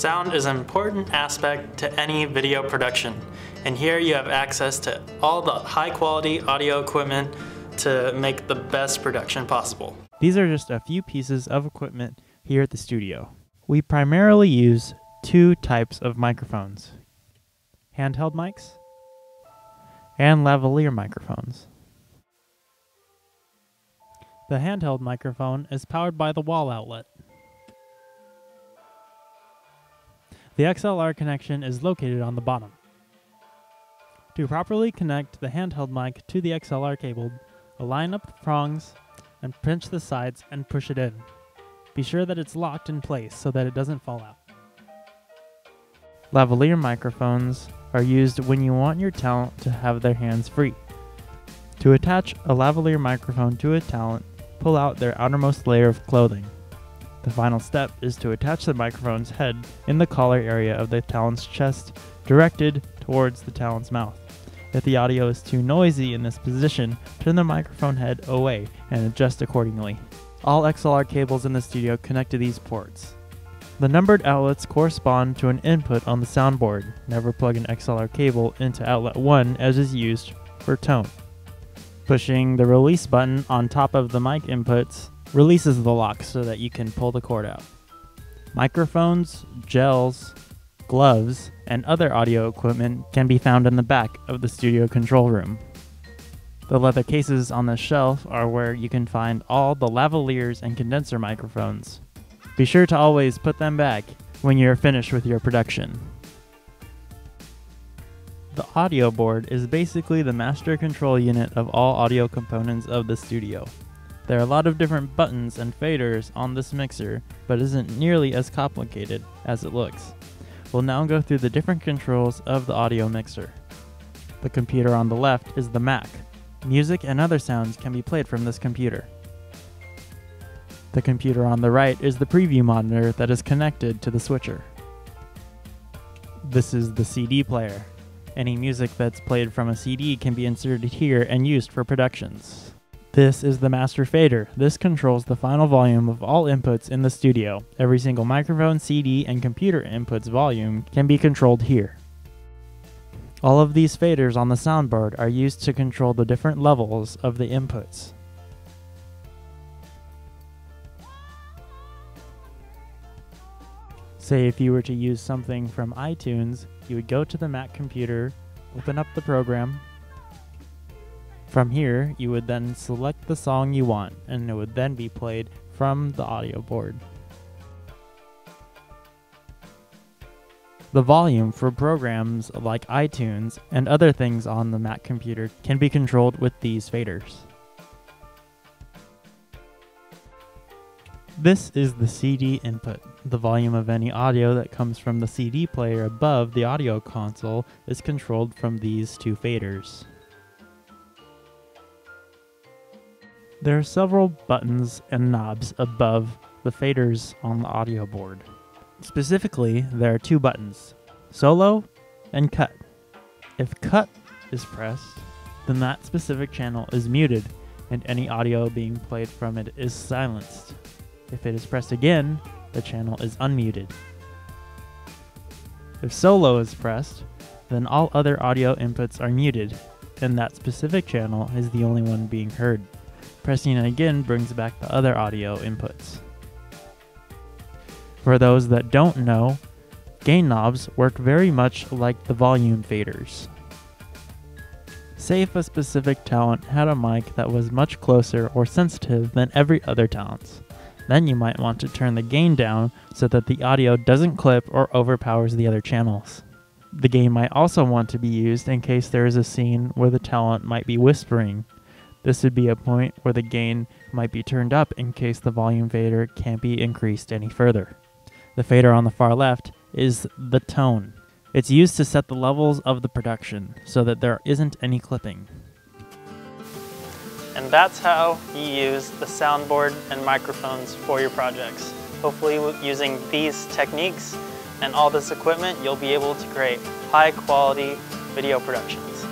Sound is an important aspect to any video production, and here you have access to all the high-quality audio equipment to make the best production possible. These are just a few pieces of equipment here at the studio. We primarily use two types of microphones: handheld mics and lavalier microphones. The handheld microphone is powered by the wall outlet. The XLR connection is located on the bottom. To properly connect the handheld mic to the XLR cable, line up the prongs and pinch the sides and push it in. Be sure that it's locked in place so that it doesn't fall out. Lavalier microphones are used when you want your talent to have their hands free. To attach a lavalier microphone to a talent, pull out their outermost layer of clothing. The final step is to attach the microphone's head in the collar area of the talent's chest, directed towards the talent's mouth. If the audio is too noisy in this position, turn the microphone head away and adjust accordingly. All XLR cables in the studio connect to these ports. The numbered outlets correspond to an input on the soundboard. Never plug an XLR cable into outlet 1 as is used for tone. Pushing the release button on top of the mic inputs releases the lock so that you can pull the cord out. Microphones, gels, gloves, and other audio equipment can be found in the back of the studio control room. The leather cases on the shelf are where you can find all the lavaliers and condenser microphones. Be sure to always put them back when you're finished with your production. The audio board is basically the master control unit of all audio components of the studio. There are a lot of different buttons and faders on this mixer, but isn't nearly as complicated as it looks. We'll now go through the different controls of the audio mixer. The computer on the left is the Mac. Music and other sounds can be played from this computer. The computer on the right is the preview monitor that is connected to the switcher. This is the CD player. Any music that's played from a CD can be inserted here and used for productions. This is the master fader. This controls the final volume of all inputs in the studio. Every single microphone, CD, and computer input's volume can be controlled here. All of these faders on the soundboard are used to control the different levels of the inputs. Say if you were to use something from iTunes, you would go to the Mac computer, open up the program. From here, you would then select the song you want, and it would then be played from the audio board. The volume for programs like iTunes and other things on the Mac computer can be controlled with these faders. This is the CD input. The volume of any audio that comes from the CD player above the audio console is controlled from these two faders. There are several buttons and knobs above the faders on the audio board. Specifically, there are two buttons, solo and cut. If cut is pressed, then that specific channel is muted and any audio being played from it is silenced. If it is pressed again, the channel is unmuted. If solo is pressed, then all other audio inputs are muted, and that specific channel is the only one being heard. Pressing it again brings back the other audio inputs. For those that don't know, gain knobs work very much like the volume faders. Say if a specific talent had a mic that was much closer or sensitive than every other talent's. Then you might want to turn the gain down so that the audio doesn't clip or overpowers the other channels. The gain might also want to be used in case there is a scene where the talent might be whispering. This would be a point where the gain might be turned up in case the volume fader can't be increased any further. The fader on the far left is the tone. It's used to set the levels of the production so that there isn't any clipping. And that's how you use the soundboard and microphones for your projects. Hopefully using these techniques and all this equipment, you'll be able to create high quality video productions.